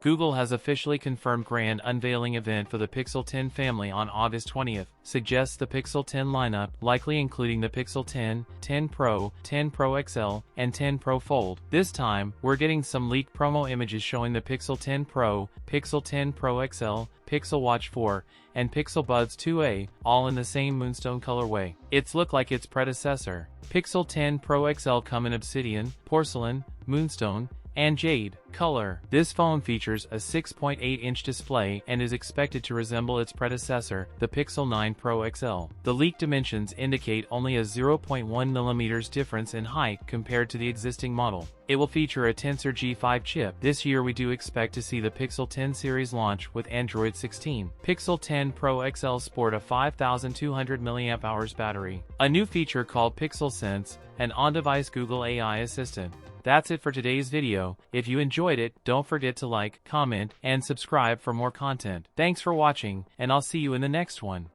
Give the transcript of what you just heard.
Google has officially confirmed grand unveiling event for the Pixel 10 family on August 20th, suggests the Pixel 10 lineup, likely including the Pixel 10, 10 Pro, 10 Pro XL, and 10 Pro Fold. This time, we're getting some leaked promo images showing the Pixel 10 Pro, Pixel 10 Pro XL, Pixel Watch 4, and Pixel Buds 2a, all in the same moonstone colorway. It's look like its predecessor. Pixel 10 Pro XL come in obsidian, porcelain, moonstone, and jade color. This phone features a 6.8-inch display and is expected to resemble its predecessor, the Pixel 9 Pro XL. The leaked dimensions indicate only a 0.1 mm difference in height compared to the existing model. It will feature a Tensor G5 chip. This year we do expect to see the Pixel 10 series launch with Android 16. Pixel 10 Pro XL sport a 5200 mAh battery. A new feature called Pixel Sense, an on-device Google AI assistant. That's it for today's video. If you enjoyed it, don't forget to like, comment, and subscribe for more content. Thanks for watching, and I'll see you in the next one.